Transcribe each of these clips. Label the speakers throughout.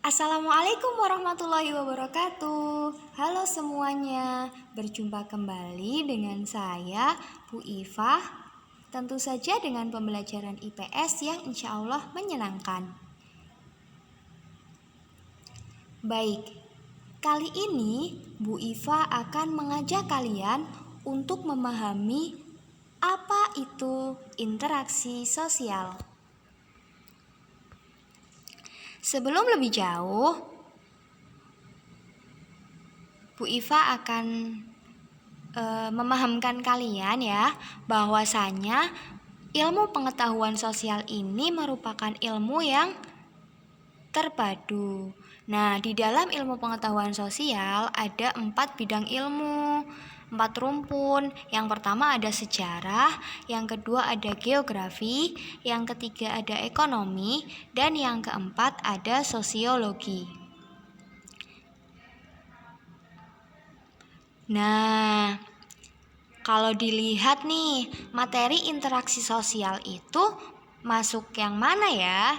Speaker 1: Assalamualaikum warahmatullahi wabarakatuh. Halo semuanya, berjumpa kembali dengan saya Bu Ifah. Tentu saja dengan pembelajaran IPS yang insya Allah menyenangkan. Baik, kali ini Bu Ifah akan mengajak kalian untuk memahami apa itu interaksi sosial. Sebelum lebih jauh, Bu Iva akan memahamkan kalian ya bahwasanya ilmu pengetahuan sosial ini merupakan ilmu yang terpadu. Nah, di dalam ilmu pengetahuan sosial ada 4 bidang ilmu, 4 rumpun. Yang pertama ada sejarah, yang kedua ada geografi, yang ketiga ada ekonomi, dan yang keempat ada sosiologi. Nah, kalau dilihat nih, materi interaksi sosial itu masuk yang mana ya?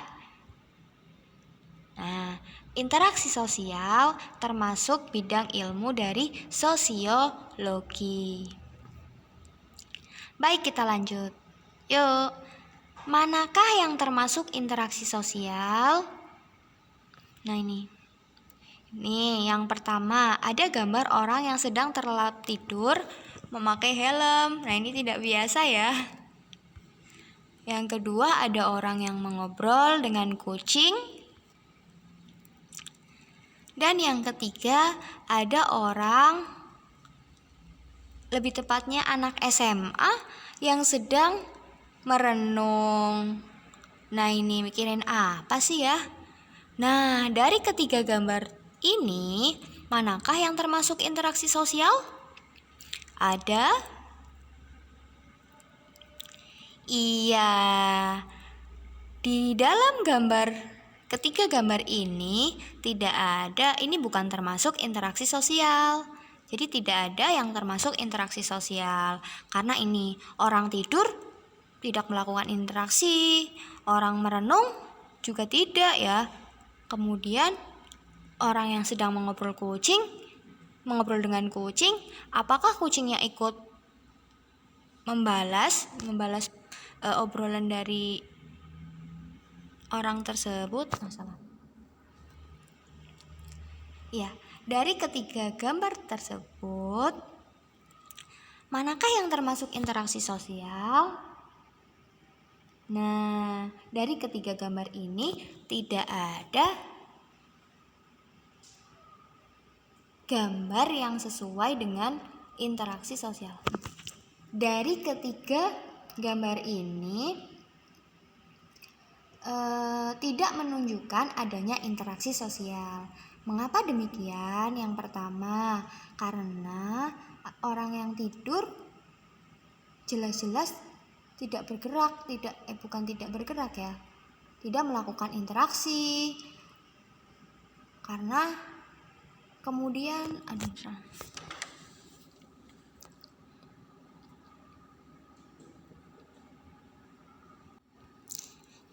Speaker 1: Nah, interaksi sosial termasuk bidang ilmu dari sosiologi. Baik, kita lanjut. Yuk, manakah yang termasuk interaksi sosial? Nah, ini yang pertama ada gambar orang yang sedang terlelap tidur memakai helm. Nah, ini tidak biasa ya. Yang kedua ada orang yang mengobrol dengan kucing. Dan yang ketiga ada orang, lebih tepatnya anak SMA yang sedang merenung. Nah, ini mikirin apa sih ya? Nah, dari ketiga gambar ini, manakah yang termasuk interaksi sosial? Ada? Iya. Di dalam ketiga gambar ini tidak ada, ini bukan termasuk interaksi sosial. Jadi tidak ada yang termasuk interaksi sosial. Karena ini orang tidur tidak melakukan interaksi, orang merenung juga tidak ya. Kemudian orang yang sedang mengobrol dengan kucing, apakah kucingnya ikut membalas obrolan dari orang tersebut? Masalah. Ya, dari ketiga gambar tersebut, manakah yang termasuk interaksi sosial? Nah, dari ketiga gambar ini tidak ada gambar yang sesuai dengan interaksi sosial. Dari ketiga gambar ini tidak menunjukkan adanya interaksi sosial. Mengapa demikian? Yang pertama, karena orang yang tidur jelas-jelas tidak bergerak, tidak melakukan interaksi. Karena kemudian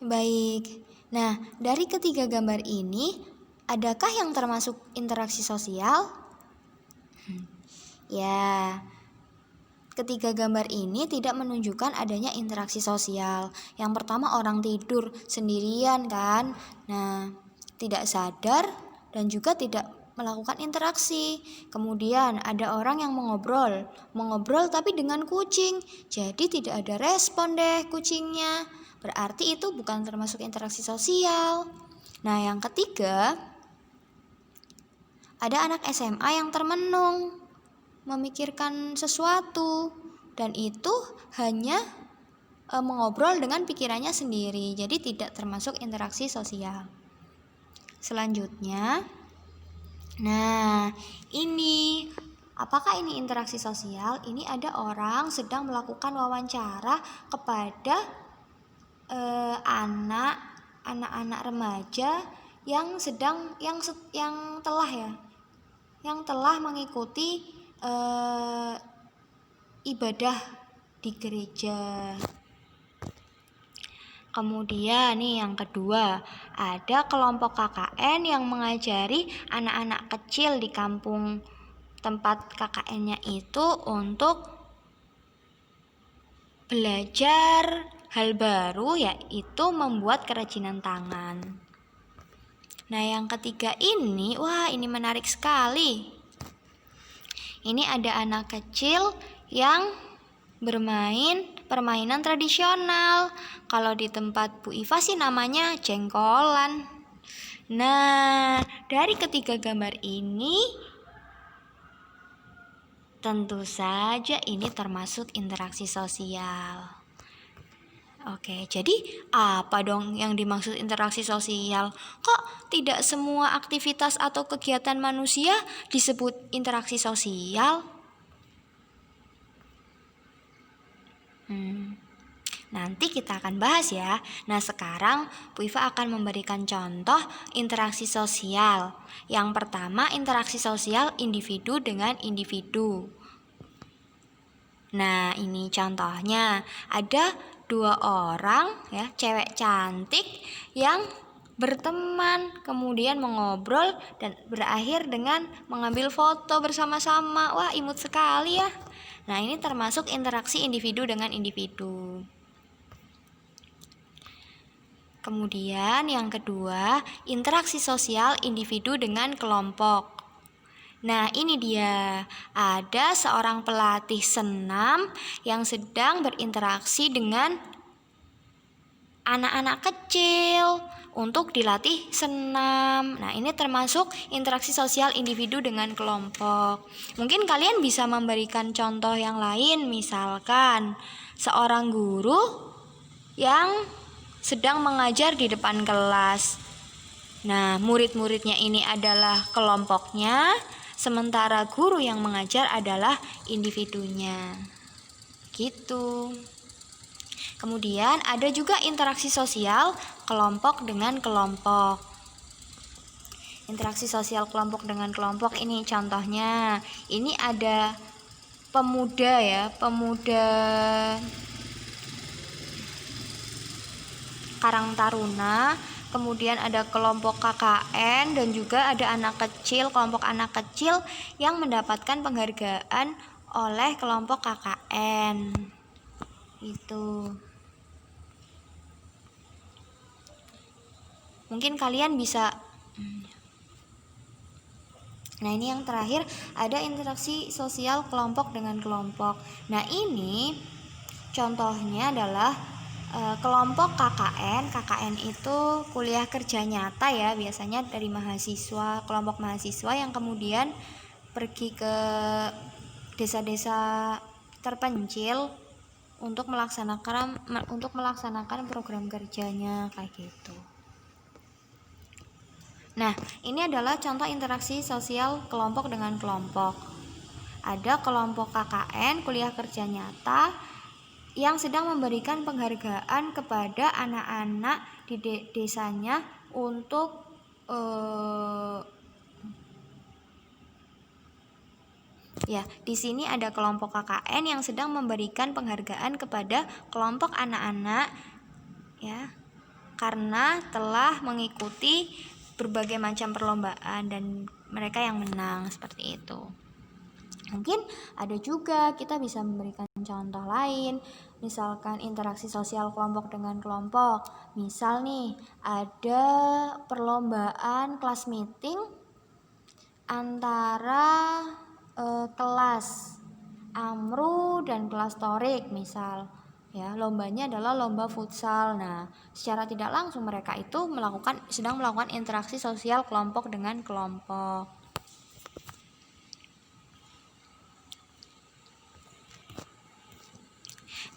Speaker 1: Baik. Nah, dari ketiga gambar ini, adakah yang termasuk interaksi sosial? Ya, ketiga gambar ini tidak menunjukkan adanya interaksi sosial. Yang pertama orang tidur sendirian kan. Nah, tidak sadar dan juga tidak melakukan interaksi. Kemudian ada orang yang mengobrol tapi dengan kucing. Jadi tidak ada respon deh kucingnya. Berarti itu bukan termasuk interaksi sosial. Nah, yang ketiga, ada anak SMA yang termenung, memikirkan sesuatu, dan itu hanya mengobrol dengan pikirannya sendiri. Jadi tidak termasuk interaksi sosial. Selanjutnya, nah ini, apakah ini interaksi sosial? Ini ada orang sedang melakukan wawancara kepada anak-anak remaja yang telah mengikuti ibadah di gereja. Kemudian nih yang kedua, ada kelompok KKN yang mengajari anak-anak kecil di kampung tempat KKN-nya itu untuk belajar hal baru, yaitu membuat kerajinan tangan. Nah, yang ketiga ini, wah ini menarik sekali. Ini ada anak kecil yang bermain permainan tradisional. Kalau di tempat Bu Iva sih namanya jengkolan. Nah, dari ketiga gambar ini tentu saja ini termasuk interaksi sosial. Oke, jadi apa dong yang dimaksud interaksi sosial? Kok tidak semua aktivitas atau kegiatan manusia disebut interaksi sosial? Nanti kita akan bahas ya. Nah, sekarang Bu Iva akan memberikan contoh interaksi sosial. Yang pertama, interaksi sosial individu dengan individu. Nah, ini contohnya. Ada 2 orang ya, cewek cantik yang berteman, kemudian mengobrol dan berakhir dengan mengambil foto bersama-sama. Wah, imut sekali ya. Nah, ini termasuk interaksi individu dengan individu. Kemudian yang kedua, interaksi sosial individu dengan kelompok. Nah, ini dia. Ada seorang pelatih senam yang sedang berinteraksi dengan anak-anak kecil untuk dilatih senam. Nah, ini termasuk interaksi sosial individu dengan kelompok. Mungkin kalian bisa memberikan contoh yang lain, misalkan seorang guru yang sedang mengajar di depan kelas. Nah, murid-muridnya ini adalah kelompoknya, sementara guru yang mengajar adalah individunya. Gitu. Kemudian ada juga interaksi sosial kelompok dengan kelompok. Interaksi sosial kelompok dengan kelompok ini contohnya. Ini ada pemuda ya, pemuda Karang Taruna, kemudian ada kelompok KKN dan juga ada anak kecil, kelompok anak kecil yang mendapatkan penghargaan oleh kelompok KKN. Itu. Mungkin kalian bisa. Nah, ini yang terakhir ada interaksi sosial kelompok dengan kelompok. Nah, ini contohnya adalah kelompok KKN. KKN itu kuliah kerja nyata ya, biasanya dari mahasiswa, kelompok mahasiswa yang kemudian pergi ke desa-desa terpencil untuk melaksanakan program kerjanya kayak gitu. Nah, ini adalah contoh interaksi sosial kelompok dengan kelompok. Ada kelompok KKN, kuliah kerja nyata, yang sedang memberikan penghargaan kepada anak-anak di desanya untuk di sini ada kelompok KKN yang sedang memberikan penghargaan kepada kelompok anak-anak ya, karena telah mengikuti berbagai macam perlombaan dan mereka yang menang seperti itu. Mungkin ada juga kita bisa memberikan contoh lain, misalkan interaksi sosial kelompok dengan kelompok. Misal nih, ada perlombaan kelas meeting antara kelas Amru dan kelas Torik misal. Ya, lombanya adalah lomba futsal. Nah, secara tidak langsung mereka itu sedang melakukan interaksi sosial kelompok dengan kelompok.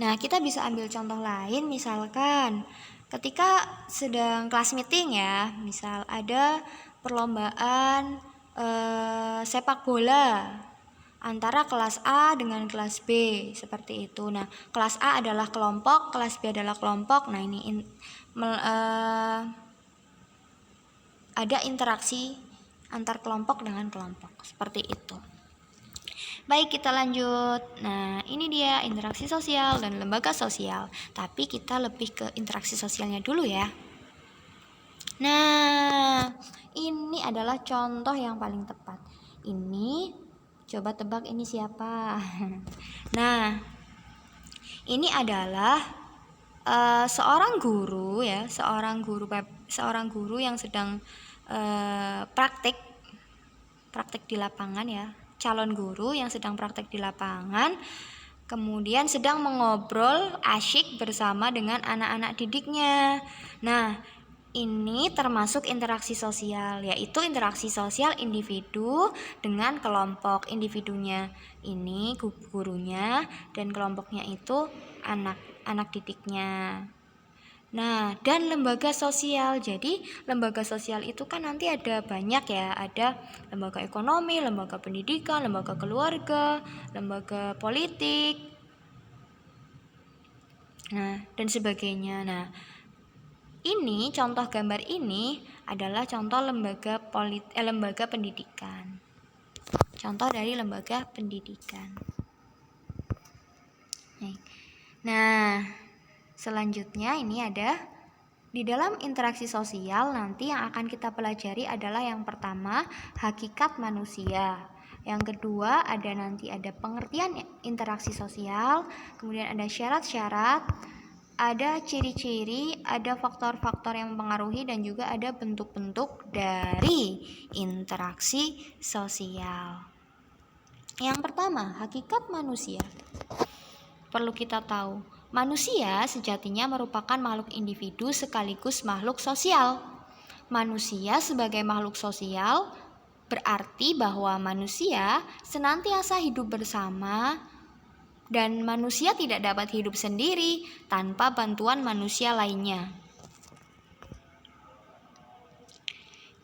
Speaker 1: Nah, kita bisa ambil contoh lain, misalkan ketika sedang kelas meeting ya, misal ada perlombaan sepak bola antara kelas A dengan kelas B, seperti itu. Nah, kelas A adalah kelompok, kelas B adalah kelompok. Nah, ini ada interaksi antar kelompok dengan kelompok, seperti itu. Baik, kita lanjut. Nah, ini dia interaksi sosial dan lembaga sosial. Tapi kita lebih ke interaksi sosialnya dulu ya. Nah, ini adalah contoh yang paling tepat. Ini, coba tebak ini siapa? Nah, ini adalah seorang guru ya, seorang guru yang sedang praktek di lapangan ya, calon guru yang sedang praktek di lapangan, kemudian sedang mengobrol asyik bersama dengan anak-anak didiknya. Nah, ini termasuk interaksi sosial, yaitu interaksi sosial individu dengan kelompok. Individunya ini gurunya dan kelompoknya itu anak didiknya. Nah, dan lembaga sosial. Jadi, lembaga sosial itu kan nanti ada banyak ya, ada lembaga ekonomi, lembaga pendidikan, lembaga keluarga, lembaga politik. Nah, dan sebagainya. Nah, ini contoh gambar ini adalah contoh lembaga pendidikan. Contoh dari lembaga pendidikan. Nah, selanjutnya ini ada di dalam interaksi sosial nanti yang akan kita pelajari adalah yang pertama hakikat manusia. Yang kedua nanti ada pengertian interaksi sosial, kemudian ada syarat-syarat, ada ciri-ciri, ada faktor-faktor yang mempengaruhi dan juga ada bentuk-bentuk dari interaksi sosial. Yang pertama, hakikat manusia. Perlu kita tahu, manusia sejatinya merupakan makhluk individu sekaligus makhluk sosial. Manusia sebagai makhluk sosial berarti bahwa manusia senantiasa hidup bersama dan manusia tidak dapat hidup sendiri tanpa bantuan manusia lainnya.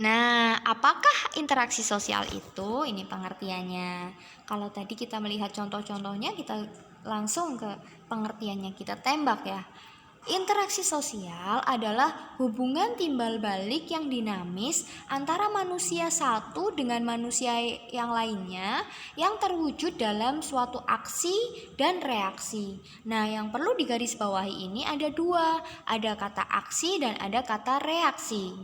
Speaker 1: Nah, apakah interaksi sosial itu? Ini pengertiannya. Kalau tadi kita melihat contoh-contohnya, kita langsung ke pengertiannya, kita tembak ya. Interaksi sosial adalah hubungan timbal balik yang dinamis antara manusia satu dengan manusia yang lainnya yang terwujud dalam suatu aksi dan reaksi. Nah, yang perlu digarisbawahi ini ada dua, ada kata aksi dan ada kata reaksi.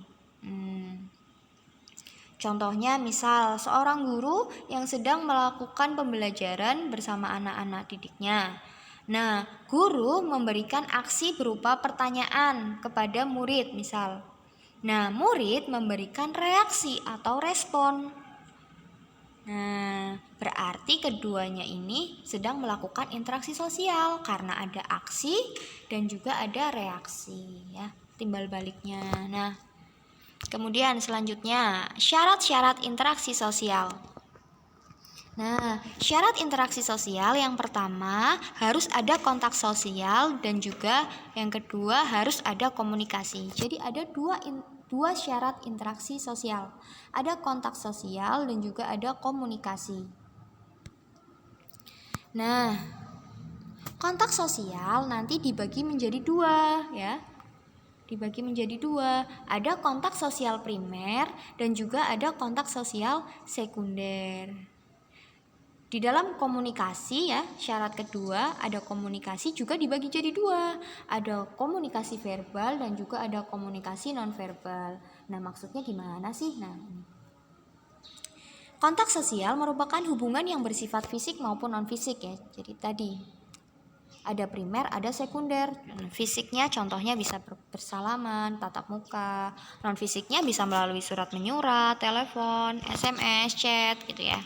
Speaker 1: Contohnya misal seorang guru yang sedang melakukan pembelajaran bersama anak-anak didiknya. Nah, guru memberikan aksi berupa pertanyaan kepada murid misal. Nah, murid memberikan reaksi atau respon. Nah, berarti keduanya ini sedang melakukan interaksi sosial karena ada aksi dan juga ada reaksi ya, timbal baliknya. Nah, kemudian selanjutnya, syarat-syarat interaksi sosial. Nah, syarat interaksi sosial yang pertama harus ada kontak sosial dan juga yang kedua harus ada komunikasi. Jadi ada dua syarat interaksi sosial. Ada kontak sosial dan juga ada komunikasi. Nah, kontak sosial nanti dibagi menjadi dua ya. Ada kontak sosial primer dan juga ada kontak sosial sekunder. Di dalam komunikasi ya, syarat kedua ada komunikasi juga dibagi jadi dua. Ada komunikasi verbal dan juga ada komunikasi nonverbal. Nah, maksudnya gimana sih? Nah, kontak sosial merupakan hubungan yang bersifat fisik maupun non-fisik ya. Jadi tadi ada primer, ada sekunder. Fisiknya contohnya bisa bersalaman, tatap muka. Non fisiknya bisa melalui surat menyurat, telepon, SMS, chat gitu ya.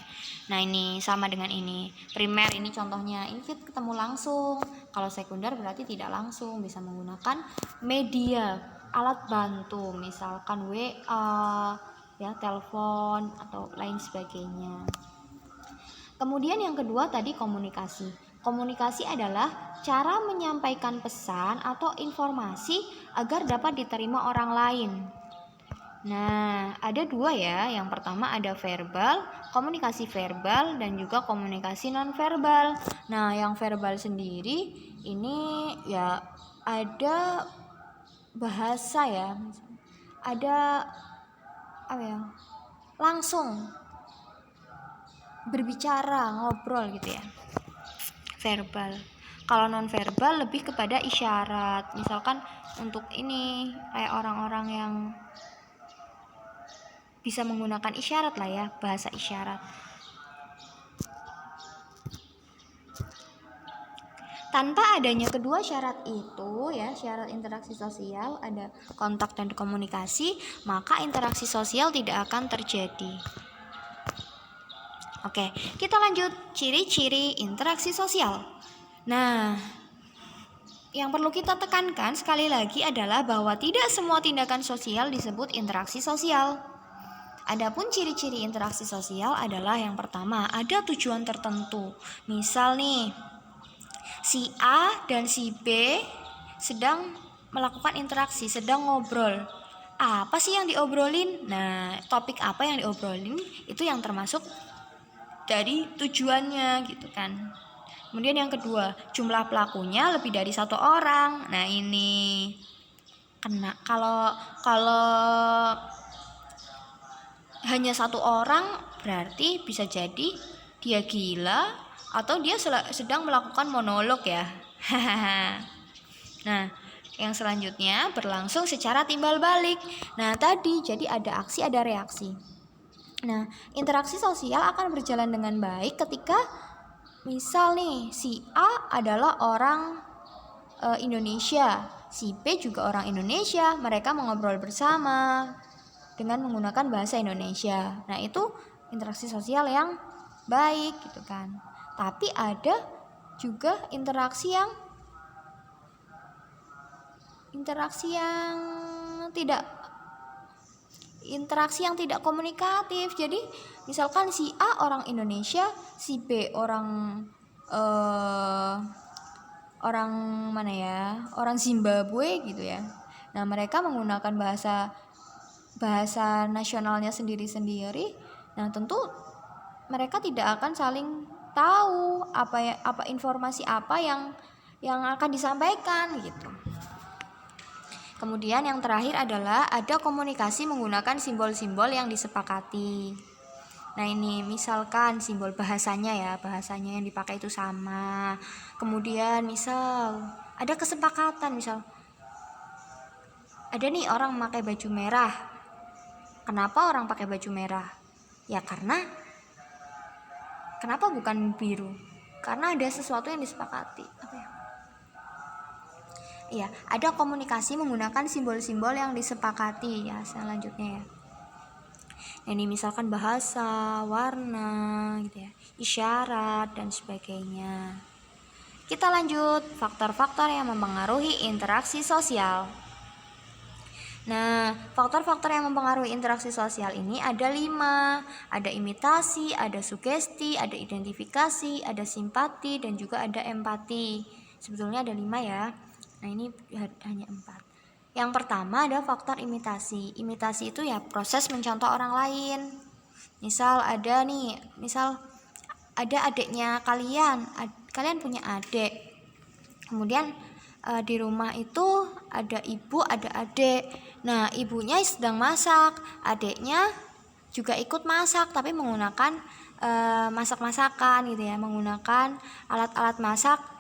Speaker 1: Nah, ini sama dengan ini. Primer ini contohnya ini kita ketemu langsung. Kalau sekunder berarti tidak langsung, bisa menggunakan media, alat bantu, misalkan WA, ya, telepon atau lain sebagainya. Kemudian yang kedua tadi komunikasi. Komunikasi adalah cara menyampaikan pesan atau informasi agar dapat diterima orang lain. Nah, ada dua ya. Yang pertama ada verbal, komunikasi verbal dan juga komunikasi nonverbal. Nah, yang verbal sendiri ini ya ada bahasa ya. Ada langsung berbicara, ngobrol gitu ya. Verbal. Kalau non verbal lebih kepada isyarat. Misalkan untuk ini kayak orang-orang yang bisa menggunakan isyarat lah ya, bahasa isyarat. Tanpa adanya kedua syarat itu ya, syarat interaksi sosial, ada kontak dan komunikasi, maka interaksi sosial tidak akan terjadi. Oke, kita lanjut ciri-ciri interaksi sosial. Nah, yang perlu kita tekankan sekali lagi adalah bahwa tidak semua tindakan sosial disebut interaksi sosial. Adapun ciri-ciri interaksi sosial adalah yang pertama, ada tujuan tertentu. Misal nih, si A dan si B sedang melakukan interaksi, sedang ngobrol. Apa sih yang diobrolin? Nah, topik apa yang diobrolin itu yang termasuk dari tujuannya gitu kan. Kemudian yang kedua, jumlah pelakunya lebih dari satu orang. Nah, ini kena kalau hanya satu orang berarti bisa jadi dia gila atau dia sedang melakukan monolog ya. Nah, yang selanjutnya berlangsung secara timbal balik. Nah, tadi jadi ada aksi ada reaksi. Nah, interaksi sosial akan berjalan dengan baik ketika misal nih si A adalah orang Indonesia, si B juga orang Indonesia, mereka mengobrol bersama dengan menggunakan bahasa Indonesia. Nah, itu interaksi sosial yang baik gitu kan. Tapi ada juga interaksi yang tidak komunikatif. Jadi misalkan si A orang Indonesia, si B orang mana ya, orang Zimbabwe gitu ya. Nah, mereka menggunakan bahasa nasionalnya sendiri-sendiri. Nah, tentu mereka tidak akan saling tahu apa informasi apa yang akan disampaikan gitu. Kemudian yang terakhir adalah ada komunikasi menggunakan simbol-simbol yang disepakati. Nah, ini misalkan simbol bahasanya yang dipakai itu sama. Kemudian misal ada kesepakatan, misal ada nih orang memakai baju merah. Kenapa orang pakai baju merah? Ya karena kenapa bukan biru? Karena ada sesuatu yang disepakati. Apa ya? Iya, ada komunikasi menggunakan simbol-simbol yang disepakati ya. Selanjutnya ya. Ini misalkan bahasa, warna, gitu ya, isyarat dan sebagainya. Kita lanjut faktor-faktor yang mempengaruhi interaksi sosial. Nah, faktor-faktor yang mempengaruhi interaksi sosial ini ada 5. Ada imitasi, ada sugesti, ada identifikasi, ada simpati, dan juga ada empati. Sebetulnya ada 5 ya. Nah, ini hanya 4. Yang pertama ada faktor imitasi. Imitasi itu ya proses mencontoh orang lain. Misal ada adiknya kalian punya adik. Kemudian di rumah itu ada ibu, ada adik. Nah, ibunya sedang masak, adiknya juga ikut masak tapi menggunakan masak-masakan gitu ya, menggunakan alat-alat masak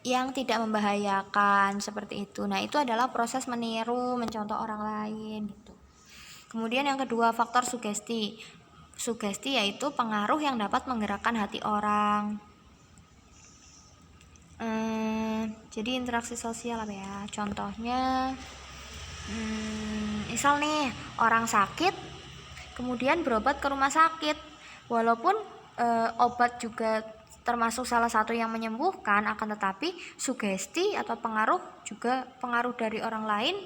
Speaker 1: yang tidak membahayakan seperti itu. Nah, itu adalah proses meniru, mencontoh orang lain gitu. Kemudian yang kedua, faktor sugesti. Sugesti yaitu pengaruh yang dapat menggerakkan hati orang. Jadi interaksi sosial apa ya? Contohnya, misal nih orang sakit, kemudian berobat ke rumah sakit. Walaupun obat juga termasuk salah satu yang menyembuhkan, akan tetapi sugesti atau pengaruh dari orang lain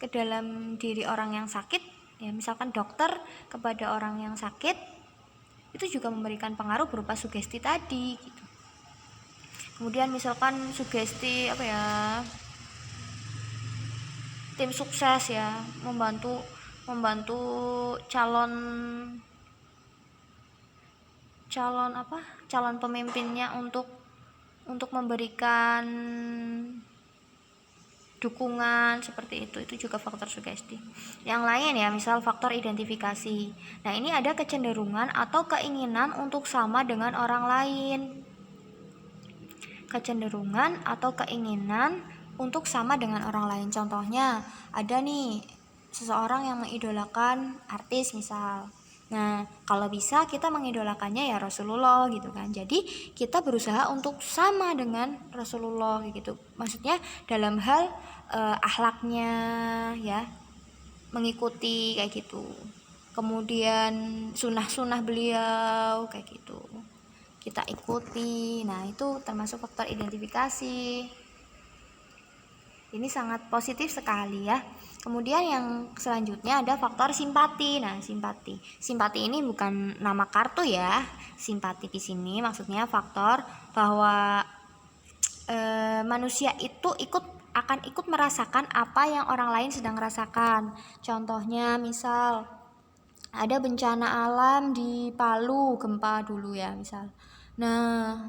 Speaker 1: ke dalam diri orang yang sakit ya, misalkan dokter kepada orang yang sakit itu juga memberikan pengaruh berupa sugesti tadi gitu. Kemudian misalkan sugesti tim sukses ya, membantu calon pemimpinnya untuk memberikan dukungan seperti itu juga faktor sugesti. Yang lain ya, misal faktor identifikasi. Nah, ini ada kecenderungan atau keinginan untuk sama dengan orang lain. Kecenderungan atau keinginan untuk sama dengan orang lain. Contohnya, ada nih seseorang yang mengidolakan artis misal. Nah, kalau bisa kita mengidolakannya ya Rasulullah gitu kan. Jadi kita berusaha untuk sama dengan Rasulullah gitu. Maksudnya dalam hal akhlaknya ya, mengikuti kayak gitu. Kemudian sunnah-sunnah beliau kayak gitu, kita ikuti. Nah, itu termasuk faktor identifikasi. Ini sangat positif sekali ya. Kemudian yang selanjutnya ada faktor simpati. Nah, simpati ini bukan nama kartu ya. Simpati di sini maksudnya faktor bahwa manusia itu akan ikut merasakan apa yang orang lain sedang rasakan. Contohnya misal ada bencana alam di Palu, gempa dulu ya misal. Nah,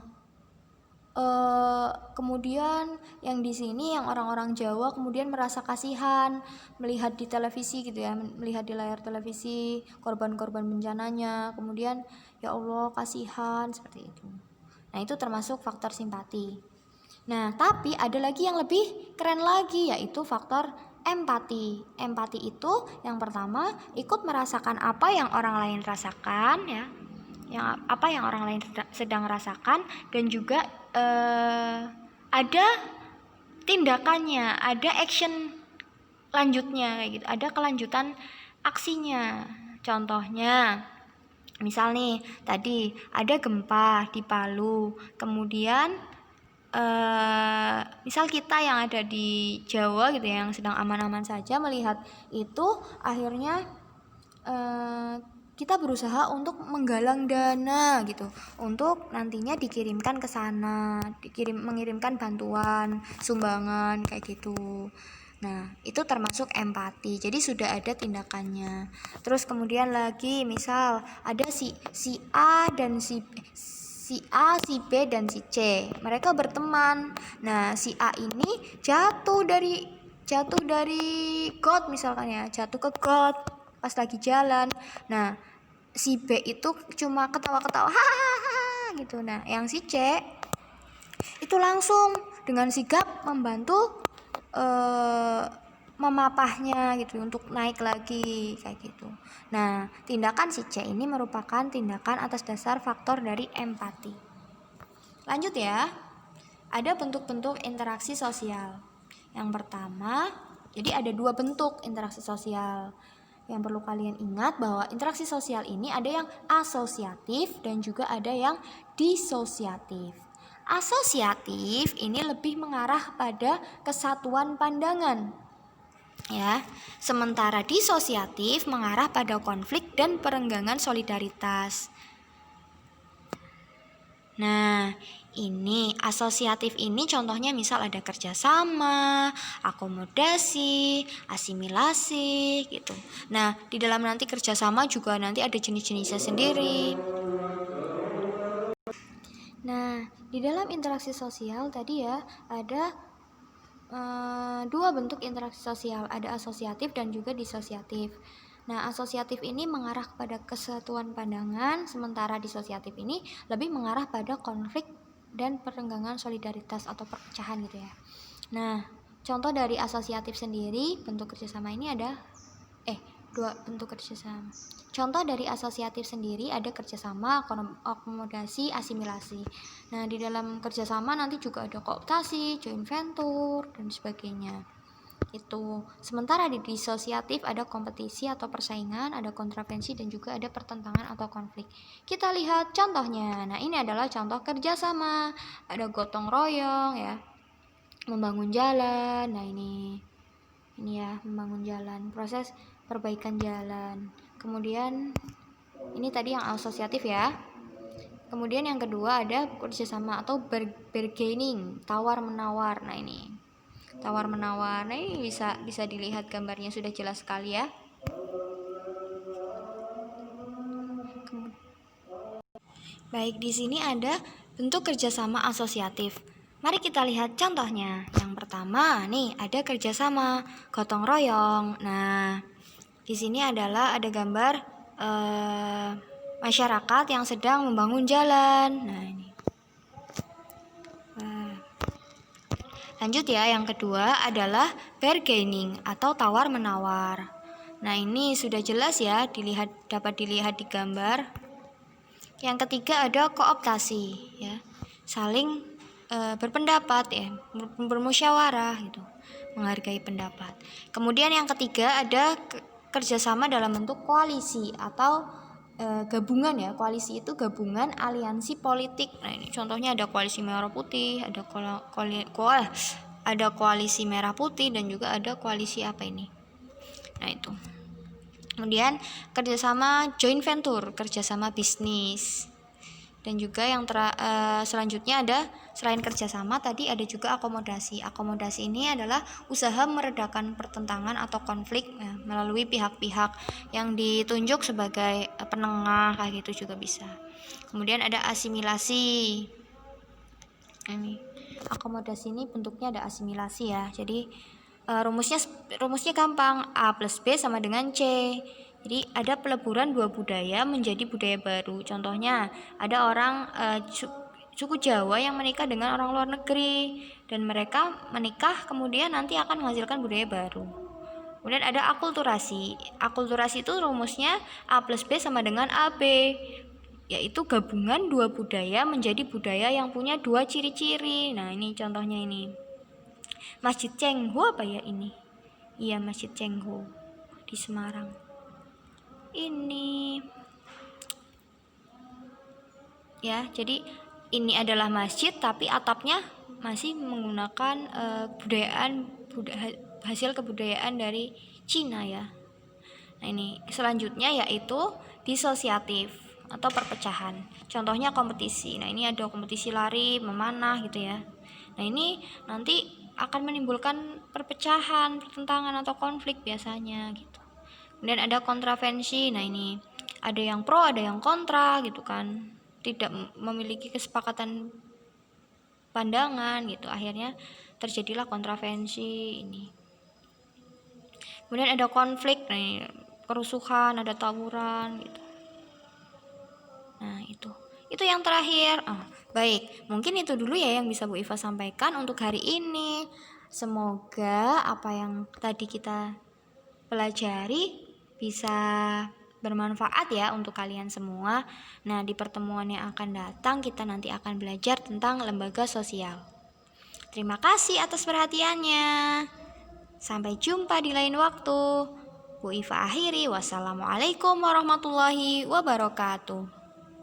Speaker 1: kemudian yang di sini yang orang-orang Jawa kemudian merasa kasihan melihat di televisi gitu ya, melihat di layar televisi korban-korban bencananya, kemudian ya Allah kasihan seperti itu. Nah, itu termasuk faktor simpati. Nah, tapi ada lagi yang lebih keren lagi, yaitu faktor empati. Empati itu yang pertama ikut merasakan apa yang orang lain rasakan ya, apa yang orang lain sedang rasakan, dan juga ada tindakannya, ada action lanjutnya kayak gitu, ada kelanjutan aksinya. Contohnya misal nih tadi ada gempa di Palu, kemudian misal kita yang ada di Jawa gitu ya, yang sedang aman-aman saja melihat itu, akhirnya kita berusaha untuk menggalang dana gitu untuk nantinya dikirimkan ke sana, mengirimkan bantuan, sumbangan kayak gitu. Nah, itu termasuk empati. Jadi sudah ada tindakannya. Terus kemudian lagi misal ada si A dan si A, si B dan si C. Mereka berteman. Nah, si A ini jatuh dari got misalkan ya, jatuh ke got pas lagi jalan. Nah, si B itu cuma ketawa-ketawa hahaha gitu. Nah, yang si C itu langsung dengan sigap membantu memapahnya gitu untuk naik lagi kayak gitu. Nah, tindakan si C ini merupakan tindakan atas dasar faktor dari empati. Lanjut ya. Ada bentuk-bentuk interaksi sosial. Yang pertama, jadi ada dua bentuk interaksi sosial. Yang perlu kalian ingat bahwa interaksi sosial ini ada yang asosiatif dan juga ada yang disosiatif. Asosiatif ini lebih mengarah pada kesatuan pandangan. Ya, sementara disosiatif mengarah pada konflik dan perenggangan solidaritas. Nah, ini asosiatif ini contohnya misal ada kerjasama, akomodasi, asimilasi gitu. Nah, di dalam nanti kerjasama juga nanti ada jenis-jenisnya sendiri. Nah, di dalam interaksi sosial tadi ya ada dua bentuk interaksi sosial, ada asosiatif dan juga disosiatif. Nah, asosiatif ini mengarah pada kesatuan pandangan, sementara disosiatif ini lebih mengarah pada konflik dan perenggangan solidaritas atau perpecahan gitu ya. Nah, contoh dari asosiatif sendiri, bentuk kerjasama ini ada dua bentuk kerjasama. Contoh dari asosiatif sendiri ada kerjasama, akomodasi, asimilasi. Nah, di dalam kerjasama nanti juga ada kooptasi, joint venture, dan sebagainya. Itu. Sementara di disosiatif ada kompetisi atau persaingan, ada kontravensi, dan juga ada pertentangan atau konflik. Kita lihat contohnya. Nah, ini adalah contoh kerjasama. Ada gotong royong ya, membangun jalan. Nah, ini ya, membangun jalan, proses perbaikan jalan. Kemudian ini tadi yang asosiatif ya. Kemudian yang kedua ada kerjasama atau bargaining, tawar menawar. Nah, ini tawar menawar. Nah, ini bisa dilihat gambarnya sudah jelas sekali ya. Baik, di sini ada bentuk kerjasama asosiatif. Mari kita lihat contohnya. Yang pertama nih ada kerjasama, gotong royong. Nah, di sini adalah ada gambar masyarakat yang sedang membangun jalan. Nah ini. Lanjut ya, yang kedua adalah bargaining atau tawar menawar. Nah ini sudah jelas ya, dapat dilihat di gambar. Yang ketiga ada kooptasi ya, saling berpendapat ya, bermusyawarah gitu, menghargai pendapat. Kemudian yang ketiga ada kerjasama dalam bentuk koalisi atau gabungan ya. Koalisi itu gabungan aliansi politik. Nah ini contohnya ada koalisi merah putih, ada koalisi merah putih dan juga ada koalisi apa ini. Nah itu. Kemudian kerjasama joint venture, kerjasama bisnis. Dan juga yang selanjutnya ada selain kerjasama tadi ada juga akomodasi. Akomodasi ini adalah usaha meredakan pertentangan atau konflik melalui pihak-pihak yang ditunjuk sebagai penengah, kayak gitu juga bisa. Kemudian ada asimilasi. Ini akomodasi ini bentuknya ada asimilasi ya. Jadi rumusnya gampang, A plus B sama dengan C. Jadi ada peleburan dua budaya menjadi budaya baru. Contohnya ada orang suku Jawa yang menikah dengan orang luar negeri dan mereka menikah kemudian nanti akan menghasilkan budaya baru. Kemudian ada akulturasi. Akulturasi itu rumusnya A plus B sama dengan AB, yaitu gabungan dua budaya menjadi budaya yang punya dua ciri-ciri. Nah ini contohnya ini. Masjid Cengho apa ya ini? Iya, Masjid Cengho di Semarang. Ini ya, jadi ini adalah masjid tapi atapnya masih menggunakan hasil kebudayaan dari Cina ya. Nah ini selanjutnya yaitu disosiatif atau perpecahan. Contohnya kompetisi. Nah ini ada kompetisi lari, memanah gitu ya. Nah ini nanti akan menimbulkan perpecahan, pertentangan atau konflik biasanya gitu. Kemudian ada kontravensi. Nah ini ada yang pro, ada yang kontra gitu kan, tidak memiliki kesepakatan pandangan gitu, akhirnya terjadilah kontravensi ini. Kemudian ada konflik, nih kerusuhan, ada tawuran gitu. Nah itu yang terakhir. Baik, mungkin itu dulu ya yang bisa Bu Iva sampaikan untuk hari ini. Semoga apa yang tadi kita pelajari bisa bermanfaat ya untuk kalian semua. Nah di pertemuan yang akan datang kita nanti akan belajar tentang lembaga sosial. Terima kasih atas perhatiannya. Sampai jumpa di lain waktu. Bu Iva akhiri. Wassalamualaikum warahmatullahi wabarakatuh.